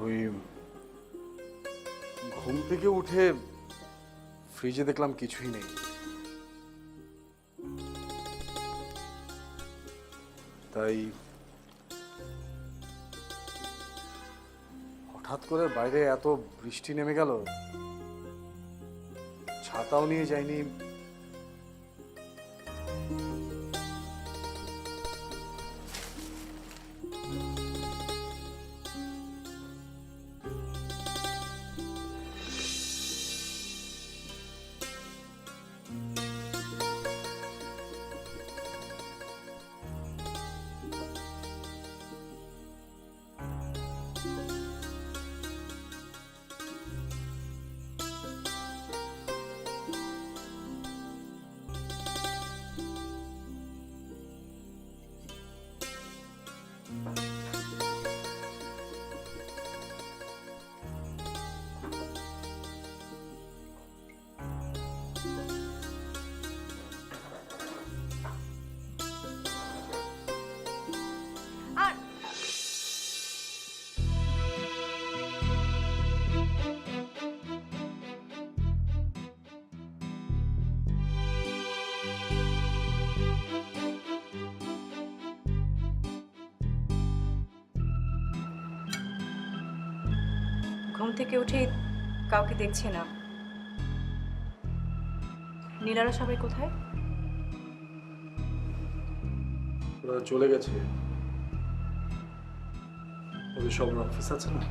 ওই ঘুম থেকে উঠে ফ্রিজে দেখলাম কিছুই নেই। তাই হঠাৎ করে বাইরে এত বৃষ্টি নেমে গেল, ছাতাও নিয়ে যাইনি। আর ঘুম থেকে উঠে কাউকে দেখছি না। নীলারা সবাই কোথায়? ওরা চলে গেছে, ওদের সব অফিস আছে না।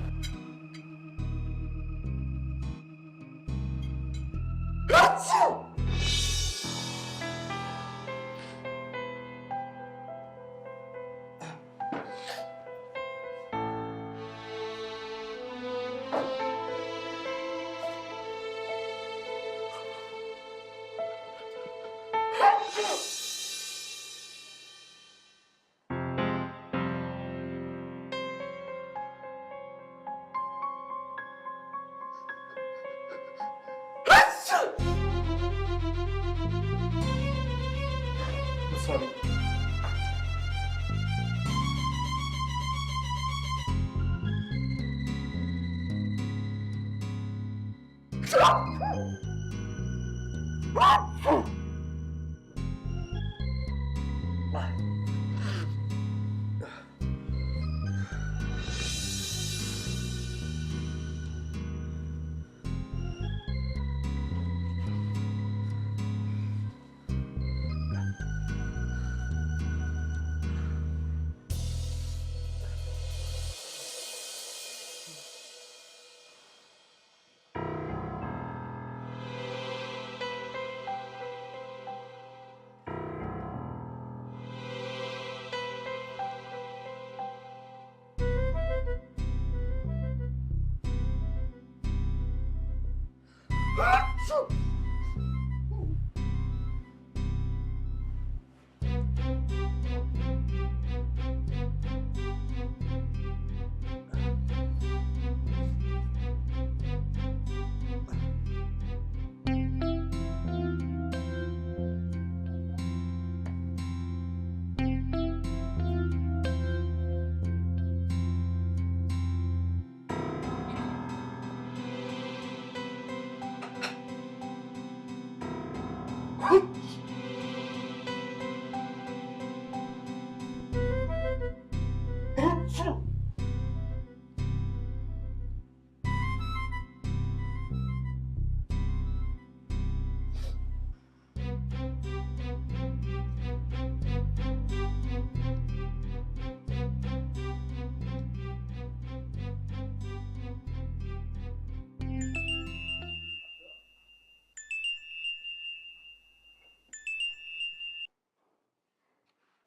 সরি।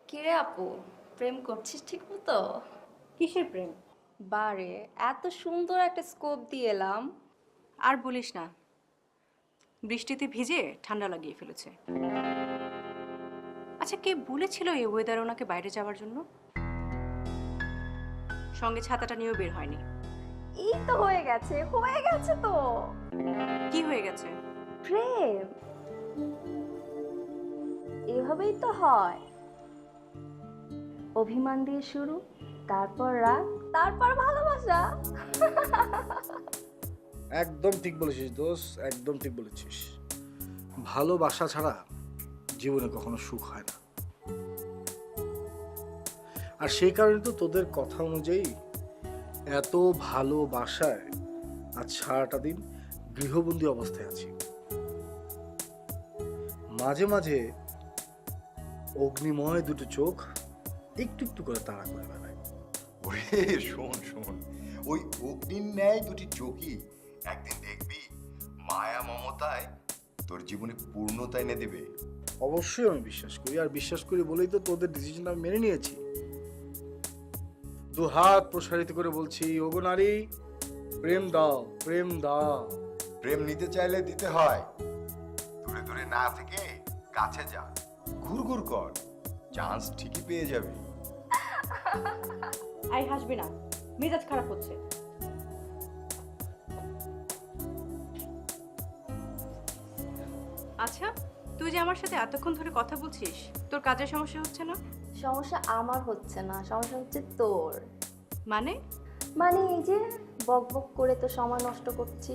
কিরে আপু, প্রেম করছিস ঠিক মতো? কিসের প্রেম? বারে, এত সুন্দর একটা স্কোপ দিয়ে এলাম। আর বলিস না, বৃষ্টিতে ভিজে ঠান্ডা লাগিয়ে ফেলেছে। আচ্ছা, কে বলেছিল এই ওয়েদার ওনাকে বাইরে যাওয়ার জন্য? সঙ্গে ছাতাটা নিয়েও বের হয়নি। এই তো হয়ে গেছে, হয়ে গেছে তো। কি হয়ে গেছে? প্রেম এভাবেই তো হয়। অভিমান দিয়ে শুরু, তারপর রাগ, তারপর ভালোবাসা। একদম ঠিক বলেছিস দোষ, একদম ঠিক বলেছিস। ভালোবাসা ছাড়া জীবনে কখনো সুখ হয় না। আর সেই কারণে তো তোদের কথা অনুযায়ী এত ভালোবাসায় আজ সারাটা দিন গৃহবন্দী অবস্থায় আছি। মাঝে মাঝে অগ্নিময় দুটো চোখ একটু একটু করে তাড়া করে বেড়ায়। ওরে শোন শোন, ওই অগ্নির ন্যায় দুটি চোখই একদিন দেখবি মায়া মমতায় তোর জীবনে পূর্ণতা এনে দেবে। অবশ্যই আমি বিশ্বাস করি, আর বিশ্বাস করি বলেই তো তোদের ডিসিশন আমি মেনে নিয়েছি। দু হাত প্রসারিত করে বলছি, ওগো নারী, প্রেম দাও, প্রেম দাও। প্রেম নিতে চাইলে দিতে হয়। দূরে দূরে না থেকে কাছে যা, ঘুরঘুর কর, চান্স ঠিকই পেয়ে যাবে। আই হাসবি না, মেজাজ খারাপ হচ্ছে। আচ্ছা, তুই যে আমার সাথে এতক্ষণ ধরে কথা বলছিস, তোর কাজের সমস্যা হচ্ছে না? সমস্যা আমার হচ্ছে না, সমস্যা হচ্ছে তোর। মানে? মানে এই যে বক বক করে তো সময় নষ্ট করছি।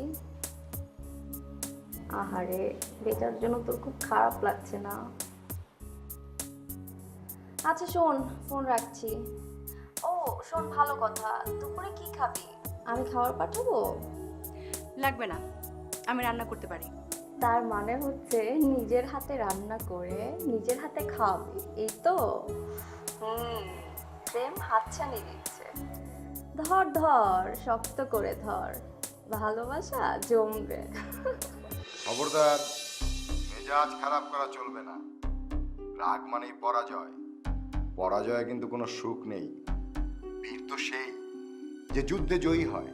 আহারে, বেটার জন্য তোর খুব খারাপ লাগছে না? আচ্ছা শোন, ফোন রাখছি। ও শোন, ভালো কথা, দুপুরে কি খাবি? আমি খাবার পাঠাবো? লাগবে না, আমি রান্না করতে পারি। তার মানে হচ্ছে নিজের হাতে রান্না করে নিজের হাতে খাওয়াবি, এই তো? প্রেম হাতছানি দিচ্ছে। ধর ধর, শক্ত করে ধর, ভালোবাসা জমবে। খবরদার, মেজাজ খারাপ করা চলবে না। রাগ মানেই পরাজয়। পরাজয়ে কিন্তু কোনো সুখ নেই। বীর তো সেই যে যুদ্ধে জয়ী হয়।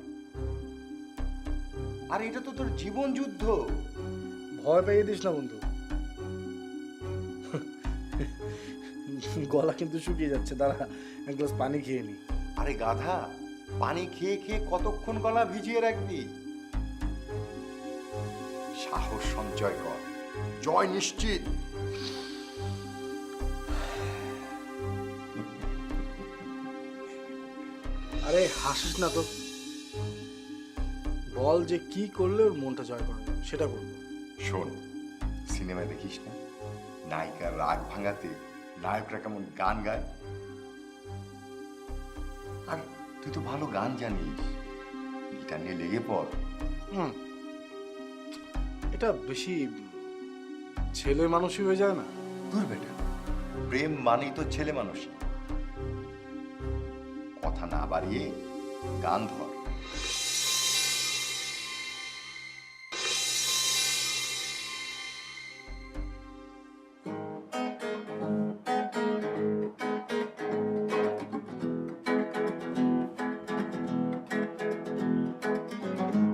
আর এটা তো তোর জীবন যুদ্ধ। ভয় পেয়ে দিস না বন্ধু। গলা কিন্তু শুকিয়ে যাচ্ছে, দাঁড়া এক গ্লাস পানি খেয়ে নি। আরে গাধা, পানি খেয়ে খেয়ে কতক্ষণ গলা ভিজিয়ে রাখবি? সাহস সঞ্চয় কর, জয় নিশ্চিত। আরে হাসিস না তো, বল যে কি করলে ওর মনটা জয় করা যাবে, সেটা করবো। শোন, সিনেমা দেখিস না? নায়িকার রাগ ভাঙাতে নায়করা কেমন গান গায়। আর তুই তো ভালো গান জানিস, গিটার নিয়ে লেগে পড়। এটা বেশি ছেলে মানুষই হয়ে যায় না? দূর বেটা, প্রেম মানেই তো ছেলে মানুষই। কথা না বাড়িয়ে গান ধর।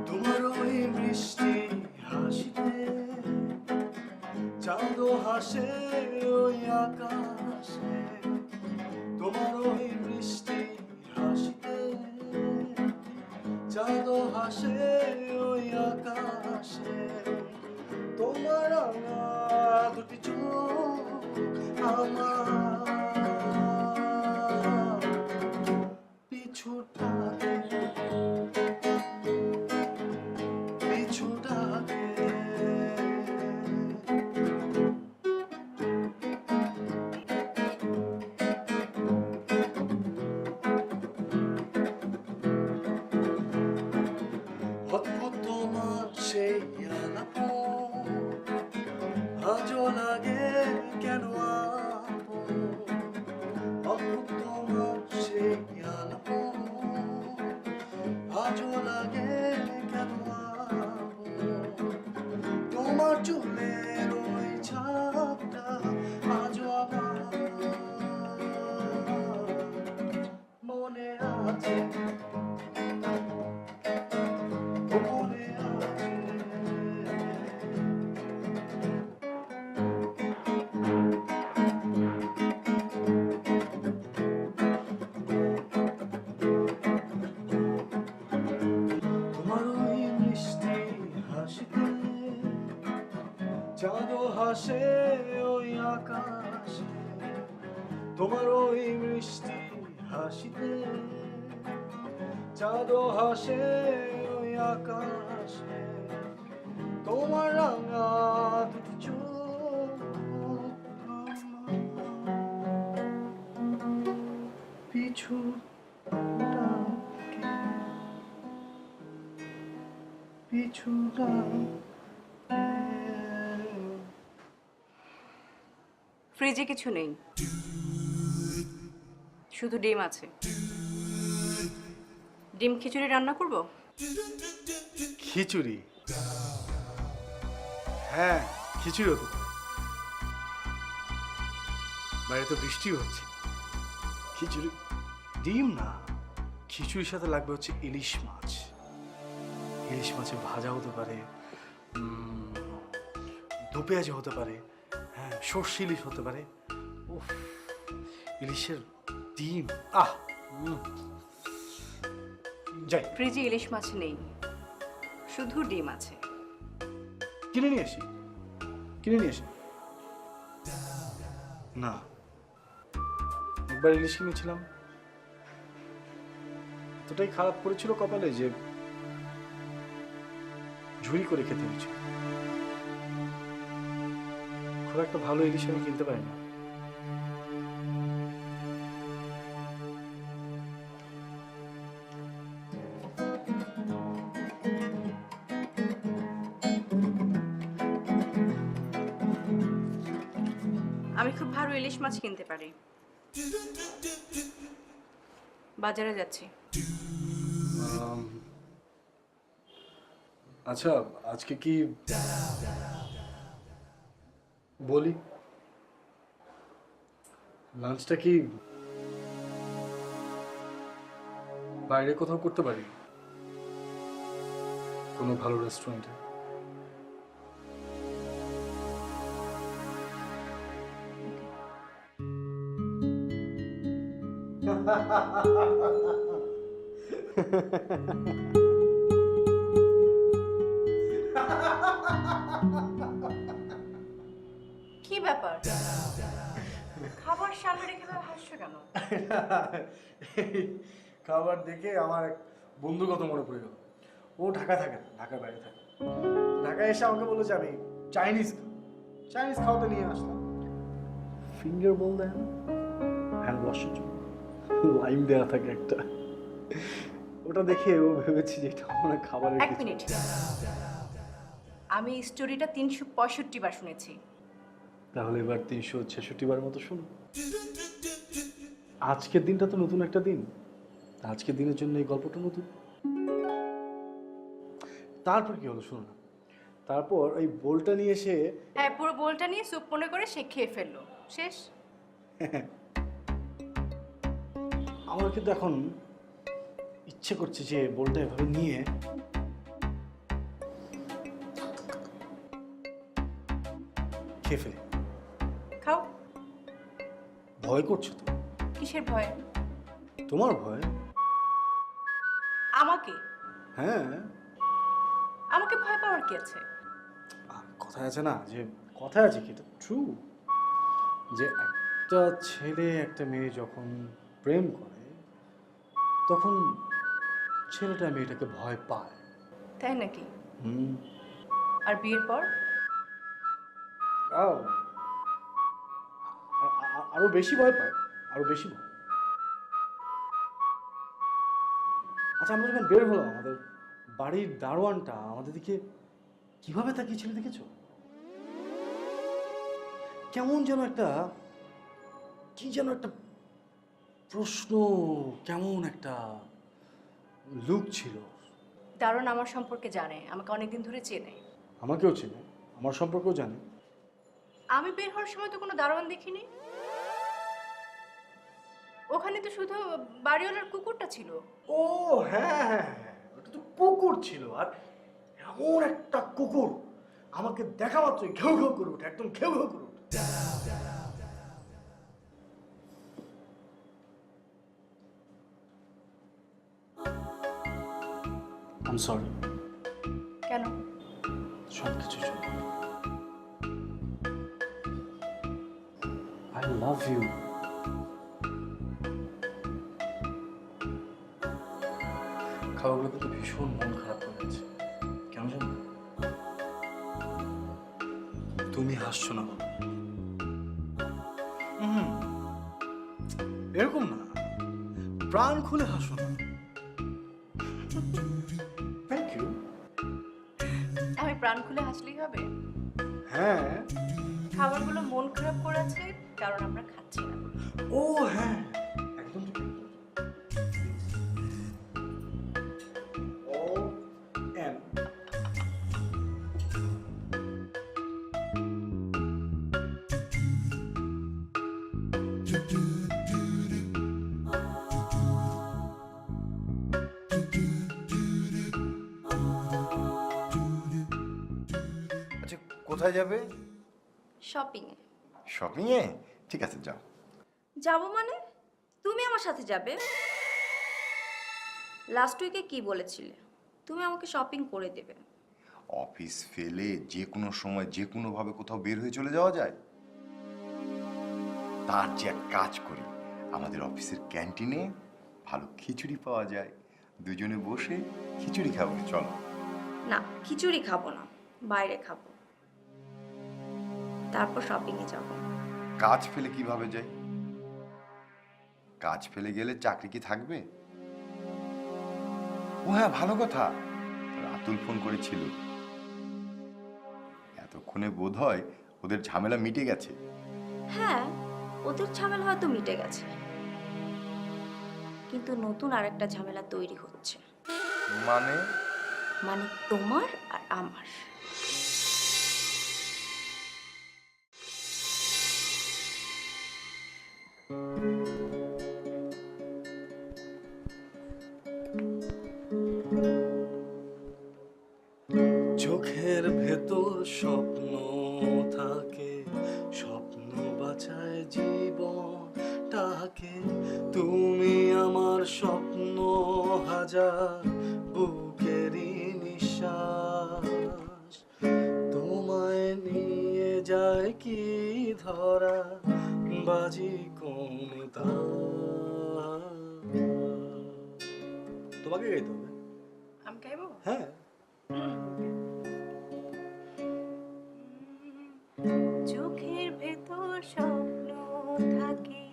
তোমার ওই মিষ্টি হাসিতে চাঁদও হাসে ওই আকাশে। তোমার ওই মিষ্টি হাসিতে চাঁদও হাসে ওই আকাশে। তোমার দুটি চোখ আমার পিছুটাকে পিছুটাকে। অদ্ভুত তোমার সেই আলাপন আজও লাগে কেন আপন। অদ্ভুত তোমার সেই আলাপন আজও লাগে কেন আপন। তোমার চুলের ওই ছাপটা আজও আমার মনে আছে, মনে আছে। তোমার ওই মিষ্টি হাসিতে চাঁদও হাসে ওই আকাশে। তোমার ওই মিষ্টি হাসিতে চাঁদও হাসে ওই আকাশে, তোমার রাঙা দুটি চোখ পিছু ডাকে, পিছু ডাকে। ফ্রিজে কিছু নেই, শুধু ডিম আছে। ডিম খিচুড়ি রান্না করব। খিচুড়ি? হ্যাঁ, খিচুড়ি হতে পারে। বাইরে তো বৃষ্টিও হচ্ছে। খিচুড়ি ডিম না, খিচুড়ির সাথে লাগবে হচ্ছে ইলিশ মাছ। ইলিশ মাছের ভাজা হতে পারে, দু পেঁয়াজি হতে পারে, হ্যাঁ সর্ষে ইলিশ হতে পারে। উফ, ইলিশের ডিম, আহ যাই ফ্রিজে ইলিশ মাছ নেই, শুধু ডিম আছে। কিনে নিয়ে আসি, কিনে নিয়ে আসি। না, একবার ইলিশ কিনেছিলাম, এতটাই খারাপ করেছিল কপালে যে ঝুরি করে খেতে হয়েছে। খুব একটা ভালো ইলিশ আমি কিনতে পারি না। আমি খুব ভালো ইলিশ মাছ কিনতে পারি। বাজারে যাচ্ছি। আচ্ছা, আজকে কি বলি, লাঞ্চটা কি বাইরে কোথাও করতে পারি, কোনো ভালো রেস্টুরেন্টে? কি ব্যাপার, খাবার সামনে রেখে হাসছো কেন? খাবার দেখে আমার এক বন্ধুর কথা মনে পড়ে গেল। ও ঢাকা থাকে না, ঢাকার বাইরে থাকে। ঢাকায় এসে আমাকে বললো যে আমি চাইনিজ খাওয়াতে নিয়ে আসলাম। ফিঙ্গার বল দেয় না, হ্যান্ড ওয়াশের জন্য লাইম দেওয়া থাকে একটা। ওটা দেখে ও ভেবেছি যে এটা আমার খাবারের এক কিছু। মিনিট, আমি স্টোরিটা 365 বার শুনেছি। তাহলে এবার 366 বার মতো শুনো। আজকের দিনটা তো নতুন একটা দিন, আজকের দিনের জন্য এই গল্পটা নতুন। তারপর কি হলো শুনো না। তারপর ওই বোলটা নিয়ে এসে হ্যাঁ, পুরো বোলটা নিয়ে স্যুপ মনে করে সে খেয়ে ফেললো, শেষ। আমার কিন্তু এখন ইচ্ছে করছে যে বোলটা এভাবে নিয়ে খেয়ে ফেলি। খাও। ভয় করছো তো? কিসের ভয়? তোমার ভয়? আমাকে? হ্যাঁ, আমাকে ভয় পাওয়ার কি আছে? কথায় আছে না, যে কথায় আছে কি, এটা ট্রু, যে একটা ছেলে একটা মেয়ে যখন প্রেম করে তখন ছেলেটা মেয়েটাকে ভয় পায়। তাই নাকি? হুম। আর বিয়ের পর? আরো বেশি ভয় পায়, আরো বেশি ভয়। আচ্ছা, আমরা যখন বের হলাম, আমাদের বাড়ির দারোয়ানটা আমাদের দিকে কিভাবে তাকিয়েছিল দেখেছো? কেমন যেন একটা, কি যেন একটা প্রশ্ন, কেমন একটা লুক ছিল। দারুণ আমার সম্পর্কে জানে, আমাকে অনেকদিন ধরে চেনে। আমাকেও চেনে, আমার সম্পর্কেও জানে। আমি বের হওয়ার সময় তো কোনো দারোয়ান দেখিনি। ওখানে তো শুধু বাড়িওয়ালার কুকুরটা ছিল। ও হ্যাঁ হ্যাঁ হ্যাঁ, ওটা তো কুকুর ছিল। আর এমন একটা কুকুর আমাকে দেখা মাত্রই ঘেউ ঘেউ করে ওঠে, একদম ঘেউ ঘেউ করে ওঠে। I'm sorry, কেন? সব কিছুর জন্য। I love you. খাবারগুলো কিন্তু ভীষণ মন খারাপ করে আছে। কেন জানো? তুমি হাসছো না বাবা। এরকম না, প্রাণ খুলে হাসো না। Thank you. আমি প্রাণ খুলে হাসলেই হবে? হ্যাঁ। খাবারগুলো মন খারাপ করেছে কারণ আমরা খাচ্ছি না। ও হ্যাঁ, একদম ঠিক। ও এন আচ্ছা, কোথায় যাবে? শপিং এ শপিংয়ে? ঠিক আছে, যাও। যাবো মানে? তুমি আমার সাথে যাবে? লাস্ট উইকে কি বলেছিলে তুমি আমাকে শপিং করে দেবে? অফিস ফেলে যে কোনো সময় যে কোনোভাবে কোথাও বের হয়ে চলে যাওয়া যায়? তার যে এক কাজ করি, আমাদের অফিসের ক্যান্টিনে ভালো খিচুড়ি পাওয়া যায়, দুজনে বসে খিচুড়ি খাবো, চলো। না, খিচুড়ি খাবো না, বাইরে খাবো, তারপর শপিং এ যাবো। কাজ ফেলে কিভাবে যাই? কাজ ফেলে গেলে চাকরি কি থাকবে? ও হ্যাঁ, ভালো কথা, রাতুল ফোন করেছিল, এতক্ষণে বোধ হয় ওদের ঝামেলা মিটে গেছে। হ্যাঁ, ওদের ঝামেলা হয়তো মিটে গেছে, কিন্তু নতুন আরেকটা ঝামেলা তৈরি হচ্ছে। মানে? মানে তোমার আর আমার। চোখের ভেতর স্বপ্ন থাকে, স্বপ্ন বাঁচায় জীবনটাকে। তুমি আমার স্বপ্ন হাজার, বুকেরই নিঃশ্বাস। তোমায় নিয়ে যায় কি ধরা, বাজি কোন তোমাকে গাইতে হবে। আমি খাইবো? হ্যাঁ। চোখের ভেতর স্বপ্ন থাকে,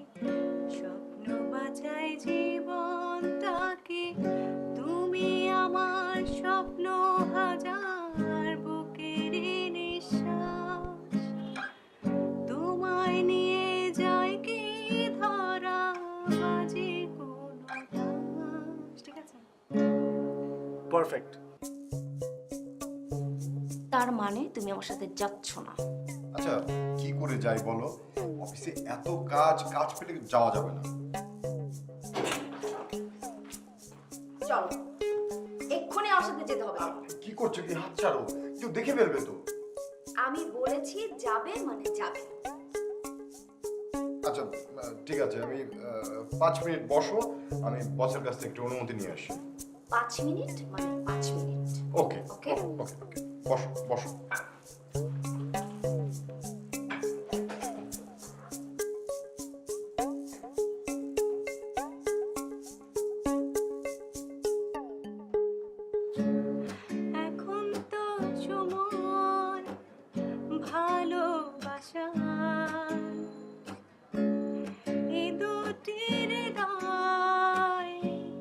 স্বপ্ন বাঁচায় জীবনটাকে। তুমি আমার স্বপ্ন হাজার, বুকের নিঃশ্বাস। তোমায় নিয়ে যায় কি ধরা, বাজে কোন তাস। ঠিক আছে? পারফেক্ট। তার মানে তুমি আমার সাথে যাচ্ছ না? আচ্ছা, কি করে যাই বলো? অফিসে এত কাজ, কাজ ফেলে যাওয়া যাবে না। চলো, এক্ষুনি আমার সাথে যেতে হবে। কি করছো? কি হাত ছাড়ো, কেউ দেখে ফেলবে তো। আমি বলেছি যাবে মানে যাবে। আচ্ছা, ঠিক আছে, আমি 5 মিনিট বসো, আমি বসের কাছ থেকে একটু অনুমতি নিয়ে আসি। 5 মিনিট মানে 5 মিনিট। ওকে ওকে। ওকে ওকে, বসো বসো। এখন তো সময় ভালোবাসার, এই দুটি হৃদয়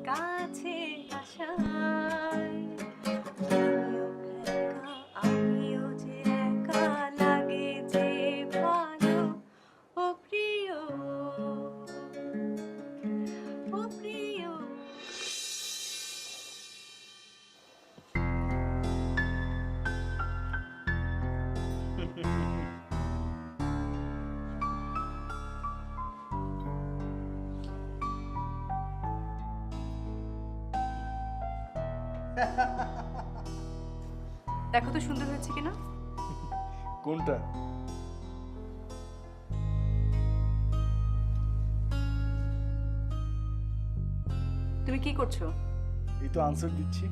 কাছে আসার। আমিও যে একা লাগে যে ভালো, ও প্রিয়, ও প্রিয়। দেখো তো সুন্দর হয়েছে কিনা। কোনটা? তুমি কি করছো? এই তো আনসার দিচ্ছি।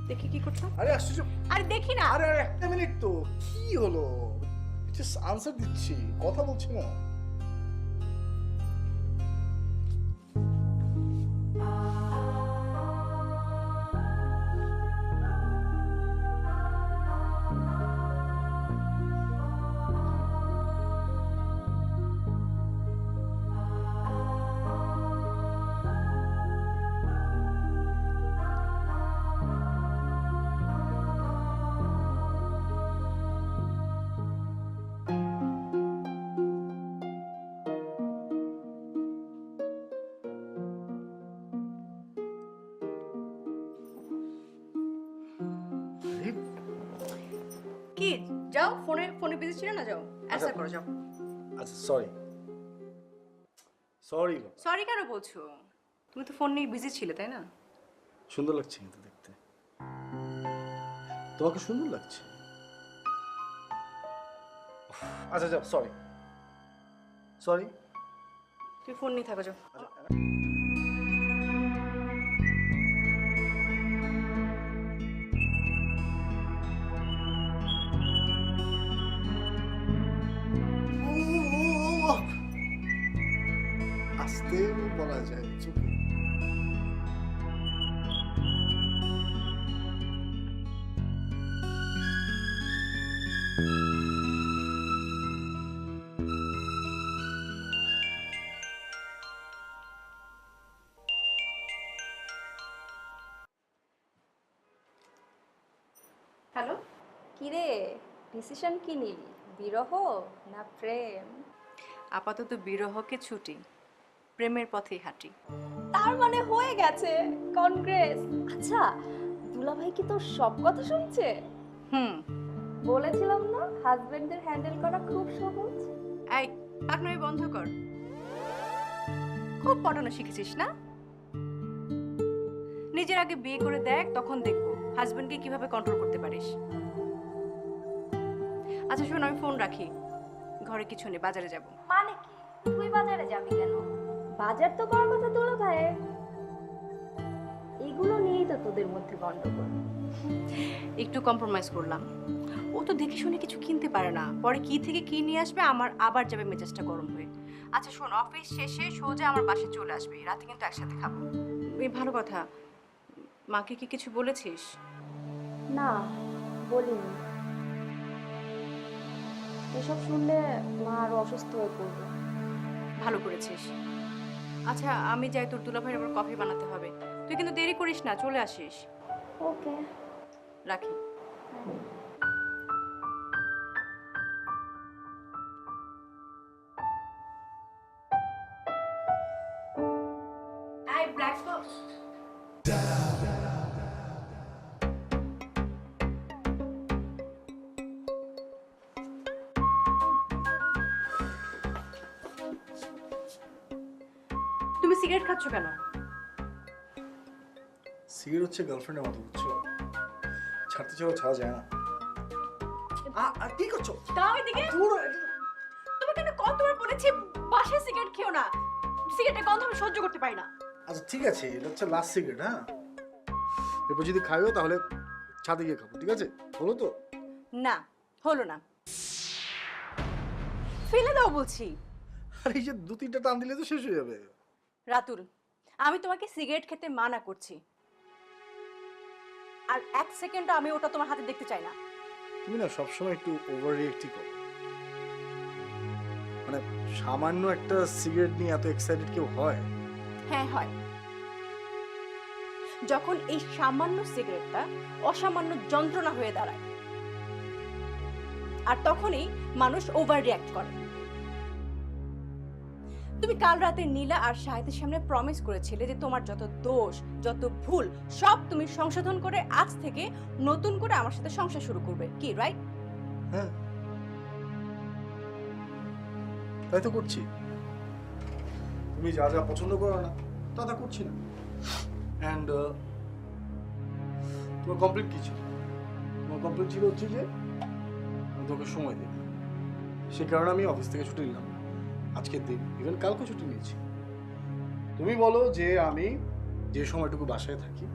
দেখি কি করছো। আরে আশ্চর্য। আরে দেখি না। আরে আরে একটা মিনিট তো, কি হলো? জাস্ট আনসার দিচ্ছি, কথা বলছি না। যাও, ফোনে বিজি ছিল না, যাও অ্যানসার করো, যাও। আচ্ছা সরি সরি। সরি কেন বলছো? তুমি তো ফোন নিয়ে বিজি ছিলে, তাই না? সুন্দর লাগছে কিন্তু দেখতে। তোমাকে সুন্দর লাগছে। আচ্ছা যাও, সরি সরি। তুমি ফোন নিয়ে থাকো, যাও। আস্তে বলা যায় চোখে। হ্যালো। কিরে, ডিসিশন কি নিলি? বিরহ না প্রেম? আপাতত বিরহকে ছুটি, প্রেমের পথেই হাঁটি। তার মানে হয়ে গেছে, কনগ্রেস। আচ্ছা, দুলাভাই কি তোর সব কথা শুনছে? হুম। বলেছিলাম না হাজবেন্ডদের হ্যান্ডেল করা খুব সহজ। এই পাকনামি বন্ধ কর, খুব পটানো শিখেছিস না? নিজের আগে বিয়ে করে দেখ, তখন দেখবো হাজবেন্ডকে কিভাবে কন্ট্রোল করতে পারিস। আচ্ছা শোন, আমি ফোন রাখি, ঘরে কিছু নেই, বাজারে যাব। মানে কি, তুই বাজারে যাবি কেন? বাজার তো করার কথা দুলাভাইয়ের। এগুলো নিয়েই তো তোদের মধ্যে গন্ডগোল। একটু কম্প্রোমাইজ করলাম। ও তো দেখে শুনে কিছু কিনতে পারে না, পরে কি থেকে কি নিয়ে আসবে, আমার আবার যাবে মেজাজটা গরম হয়ে। আচ্ছা শোন, অফিস শেষে সোজা আমার বাসায় চলে আসবে, রাতে কিন্তু একসাথে খাবো। এই ভালো কথা। মাকে কি কিছু বলেছিস? না, বলিনি। এসব শুনলে মা আরো অসুস্থ হয়ে পড়বে। ভালো করেছিস। আচ্ছা আমি যাই, তোর দুলাভাইয়ের আবার কফি বানাতে হবে। তুই কিন্তু দেরি করিস না, চলে আসিস। ওকে। রাখি। এই ব্ল্যাক বক্স। তুমি সিগারেট খাচ্ছ কেন? সিগারেট হচ্ছে গার্লফ্রেন্ডের মতো, বুঝছো? ছাড়তে চাও ছাড়া যায় না। কি করছো? দাও এদিকে। তোমাকে না কতবার বলেছি বাসায় সিগারেট খেও না, সিগারেটের গন্ধ আমি সহ্য করতে পারি না। আচ্ছা ঠিক আছে, এটা হচ্ছে লাস্ট সিগারেট। হ্যাঁ, এরপর যদি খাইও তাহলে ছাদে গিয়ে খাবো, ঠিক আছে? হলো তো? না হলো না, ফেলে দাও বলছি। আর এই যে 2-3টা টান দিলে তো শেষ হয়ে যাবে। রাতুল, আমি তোমাকে সিগারেট খেতে মানা করছি, আর এক সেকেন্ড আমি ওটা তোমার হাতে দেখতে চাই না। তুমি না সবসময় একটু ওভার রিয়েক্টই করো। মানে সামান্য একটা সিগারেট নিয়ে এত এক্সাইটেড কেউ হয়? হ্যাঁ হয়, যখন এই সামান্য সিগারেটটা অসামান্য যন্ত্রণা হয়ে দাঁড়ায়, আর তখনই মানুষ ওভার রিঅ্যাক্ট করে। তুমি কাল রাতে নীলা আর শাহিদের সামনে প্রমিস করেছিলে যে তোমার যত দোষ, যত ভুল সব তুমি সংশোধন করে আজ থেকে নতুন করে আমার সাথে সংসার শুরু করবে, কি রাইট? হ্যাঁ, তাই তো করছি। তুমি যা যা পছন্দ করো না তা তা করছি না। অ্যান্ড তোমার কমপ্লিট কি ছিল? তোমার কমপ্লিট ছিল হচ্ছে যে আমি তোকে সময় দিই, সে কারণে আমি অফিস থেকে ছুটি নিলাম আজকের দিন, ইভেন কালকে ছুটি নিয়েছি। তুমি বলো যে আমি যে সময়টুকু বাসায় থাকি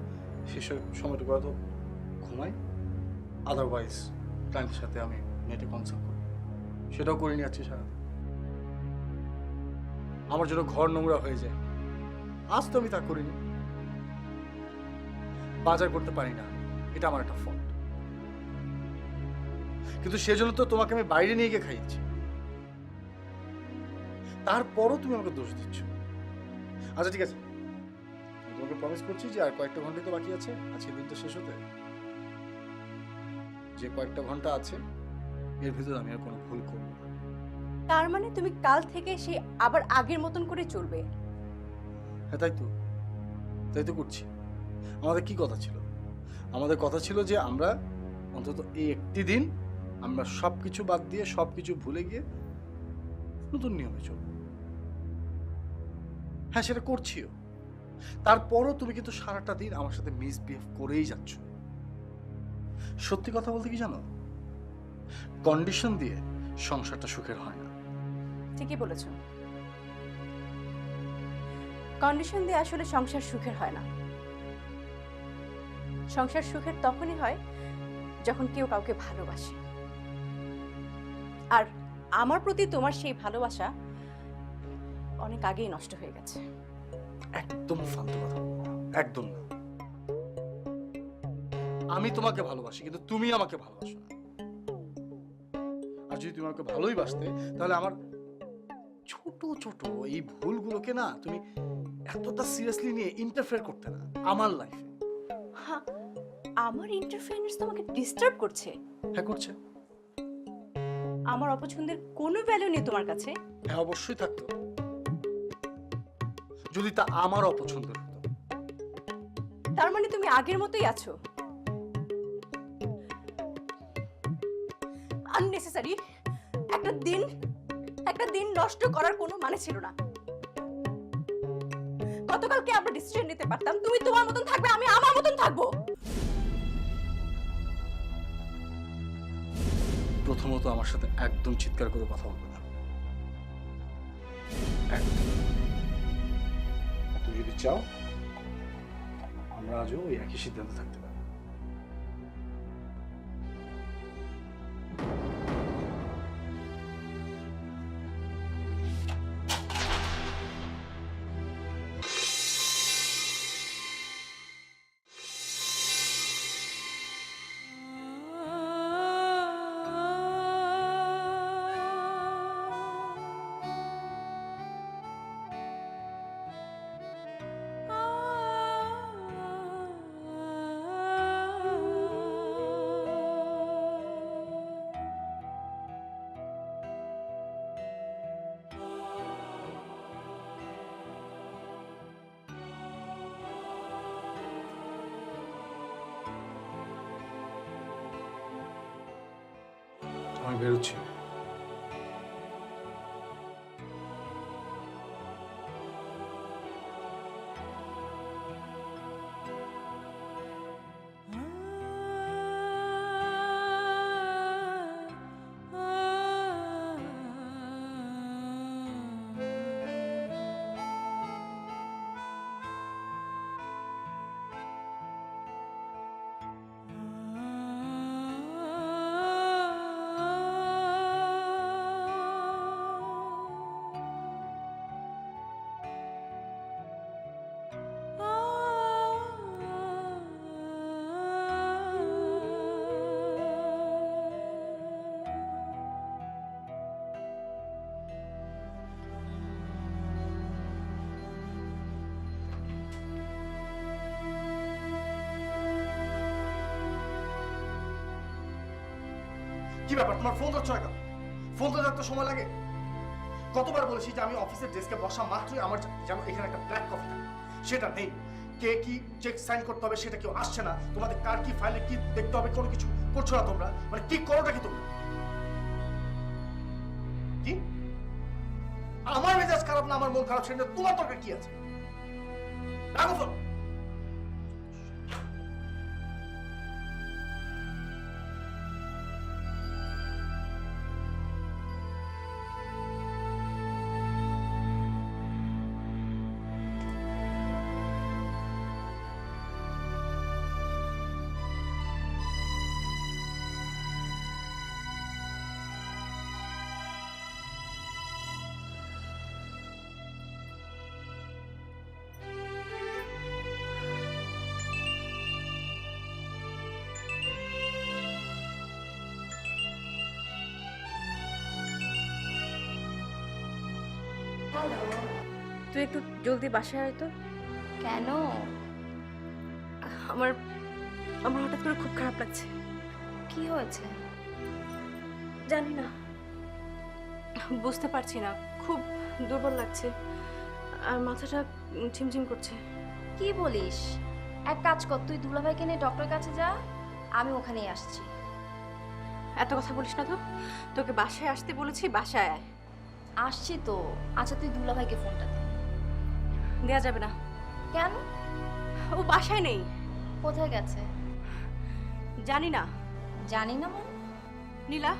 সে সময়টুকু হয়তো ঘুমাই, আদারওয়াইজ ক্লায়েন্টের সাথে আমি নেটে কনসাল্ট করি, সেটাও করে নিয়ে যাচ্ছি সারাদিন। আমার জন্য ঘর নোংরা হয়ে যায়, আজ তো আমি তা করিনি। বাজার করতে পারি না, এটা আমার একটা ফল্ট, কিন্তু সেজন্য তো তোমাকে আমি বাইরে নিয়ে গিয়ে খাইয়েছি, তারপরও তুমি আমাকে দোষ দিচ্ছ। আচ্ছা ঠিক আছে, আমি তোমাকে প্রমিস করছি যে আর কয়েকটা ঘন্টা তো বাকি আছে আজকে দিনটা শেষ হতে। যে কয়েকটা ঘন্টা আছে এর ভিতরে আমি আর কোনো ভুল করব না। তার মানে তুমি কাল থেকে সে আবার আগের মতন করে চলবে? হ্যাঁ তাই তো করছি। আমাদের কি কথা ছিল? আমাদের কথা ছিল যে আমরা অন্তত এই একটি দিন আমরা সবকিছু বাদ দিয়ে সবকিছু ভুলে গিয়ে নতুন নিয়মে চলব। হ্যাঁ, সেটা করছিও। তারপরও তুমি কিন্তু সারাটা দিন আমার সাথে মিসবিহেভ করেই যাচ্ছ। সত্যি কথা বলতে কি জানো, কন্ডিশন দিয়ে সংসারটা সুখের হয় না। ঠিকই বলেছ, কন্ডিশন দিয়ে আসলে সংসার সুখের হয় না। সংসার সুখের তখনই হয় যখন কেউ কাউকে ভালোবাসে। আর আমার প্রতি তোমার সেই ভালোবাসা অনেক আগেই নষ্ট হয়ে গেছে। একদম ফালতু কথা বলবো না, একদম না। আমি তোমাকে ভালোবাসি, কিন্তু তুমি আমাকে ভালোবাসো না। আর যদি তুমি আমাকে ভালোই বাসতে, তাহলে আমার ছোট ছোট এই ভুলগুলোকে না তুমি এতটা সিরিয়াসলি নিয়ে ইন্টারফেয়ার করতে না আমার লাইফে। হ্যাঁ, আমার ইন্টারফারেন্স তোমাকে ডিস্টার্ব করছে? হ্যাঁ, করছে। আমার অপছন্দের কোনো ভ্যালু নেই তোমার কাছে? হ্যাঁ, অবশ্যই থাকতো, যদি তা আমার অপছন্দের হতো। তার মানে তুমি আগের মতোই আছো? আননেসেসারি একটা দিন নষ্ট করার কোনো মানে ছিল না। গতকালকে আমরা ডিসিশন নিতে পারতাম, তুমি তোমার মতন থাকবে, আমি আমার মতন থাকবো। প্রথমত আমার সাথে একদম চিৎকার করে কথা বলবে না, একদম। তুমি যদি চাও আমরা আজও ওই একই সিদ্ধান্তে থাকতে পারি। আমি বেরোচ্ছি। কি ব্যাপার, তোমার ফোন ধরছো না কেন? ফোন তো ধরতে সময় লাগে। কতবার বলেছি যে আমি অফিসের ডেস্কে বসা মাত্রই আমার যেন এখানে একটা ব্ল্যাক কপি থাকে, সেটা নেই। কে কি চেক সাইন করতে হবে সেটা কেউ আসছে না। তোমাদের কার কি ফাইলে কি দেখতে হবে কোনো কিছু করছো না তোমরা। মানে কি করোটা কি তোমরা? কি আমার মেজাজ খারাপ না আমার মন খারাপ, সেটা তোমার দরকার কি আছে? রাখো ফোন। তুই একটু জলদি বাসায় আয় তো। কেন? আমার আমার হঠাৎ করে খুব খারাপ লাগছে। কি হয়েছে? জানি না, বুঝতে পারছি না, খুব দুর্বল লাগছে আর মাথাটা ঝিমঝিম করছে। কি বলিস? এক কাজ কর, তুই দুলাভাইকে নিয়ে ডক্টরের কাছে যা, আমি ওখানেই আসছি। এত কথা বলিস না তো, তোকে বাসায় আসতে বলেছি, বাসায় আয়। আসছি তো। আচ্ছা তুই দুলাভাইকে ফোনটা দে। দেয়া যাবে না, কেন? ও বাসায় নেই। কোথায় গেছে? জানি না। জানি না মানে? নীলা,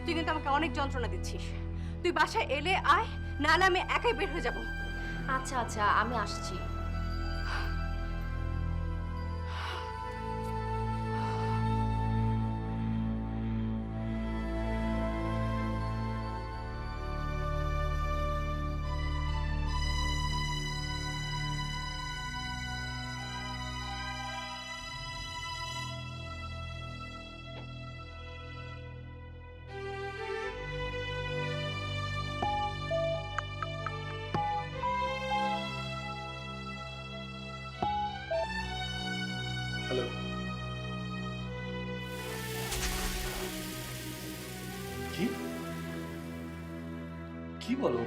তুই কিন্তু আমাকে অনেক যন্ত্রণা দিচ্ছিস। তুই বাসায় এলে আয়, নাহলে আমি একাই বের হয়ে যাব। আচ্ছা আচ্ছা আমি আসছি। হ্যালো, কি কি বলো?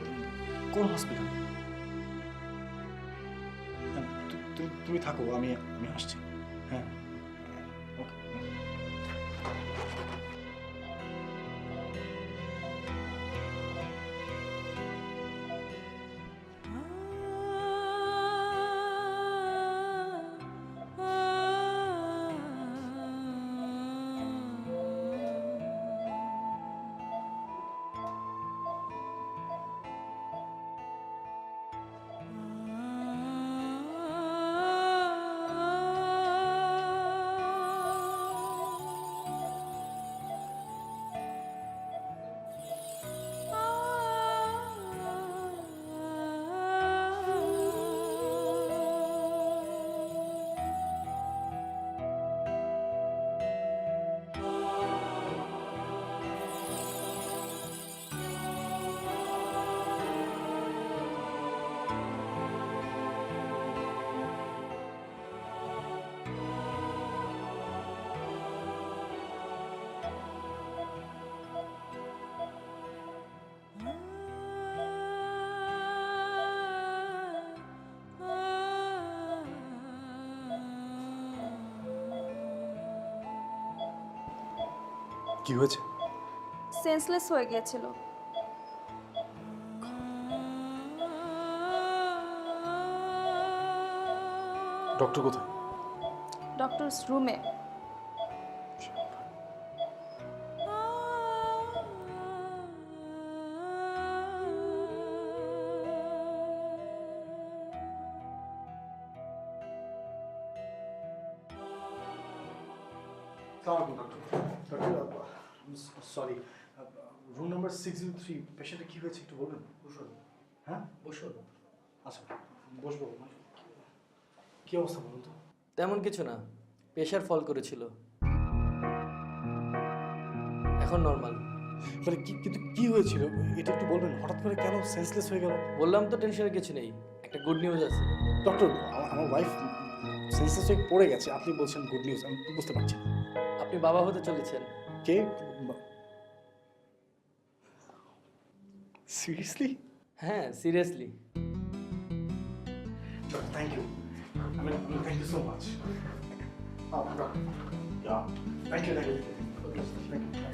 কোন হসপিটাল? তুমি থাকো, আমি আমি আসছি। হ্যাঁ, ওকে। কি হয়েছে? সেন্সলেস হয়ে গিয়েছিল। ডক্টর কোথায়? ডক্টরস রুমে। সরি, রুম নাম্বার 603 পেশেন্টের কি হয়েছে একটু বলবেন? বসুন। হ্যাঁ, বসুন। আচ্ছা বসবো। কি অবস্থা বলুন তো? তেমন কিছু না, প্রেশার ফল করেছিল, এখন নর্মাল। মানে কি, কিন্তু কি হয়েছিল এটা একটু বলবেন? হঠাৎ করে কেন সেন্সলেস হয়ে গেল? বললাম তো টেনশনের কিছু নেই, একটা গুড নিউজ আছে। ডক্টর, আমার ওয়াইফ সেন্সলেস হয়ে পড়ে গেছে, আপনি বলছেন গুড নিউজ, আমি বুঝতে পারছি না। আপনি বাবা হতে চলেছেন। কে? সিরিয়াসলি? হ্যাঁ, seriously. Thank you, thank you so much. Thank you, thank you, thank you.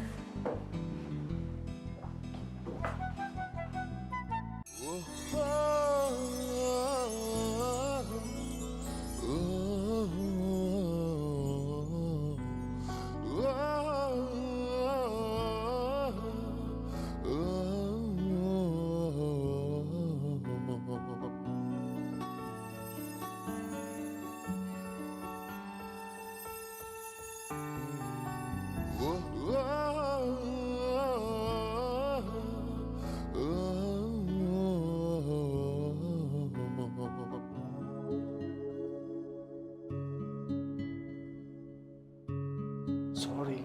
Sorry,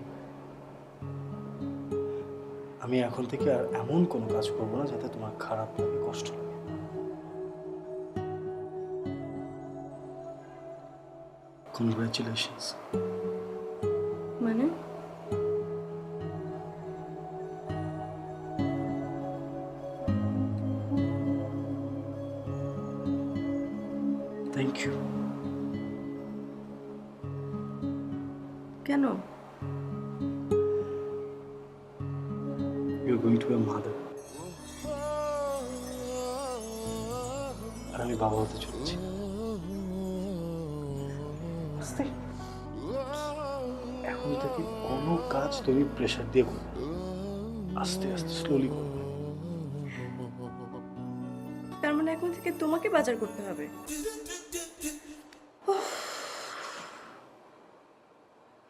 আমি এখন থেকে আর এমন কোনো কাজ করবো না যাতে তোমার খারাপ লাগে, কষ্ট লাগে। কনগ্রাচুলেশনস। মানে? Thank you. কেন? are going to be a mother. আর আমি বাবা হতে চলেছি। আস্তে এখন থেকে কোনো কাজ তুমি প্রেশার দিয়ে করবে, আস্তে আস্তে স্লোলি করবে। তার মানে এখন থেকে তোমাকে বাজার করতে হবে।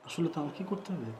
আসলে তো আমাকে করতে হবে।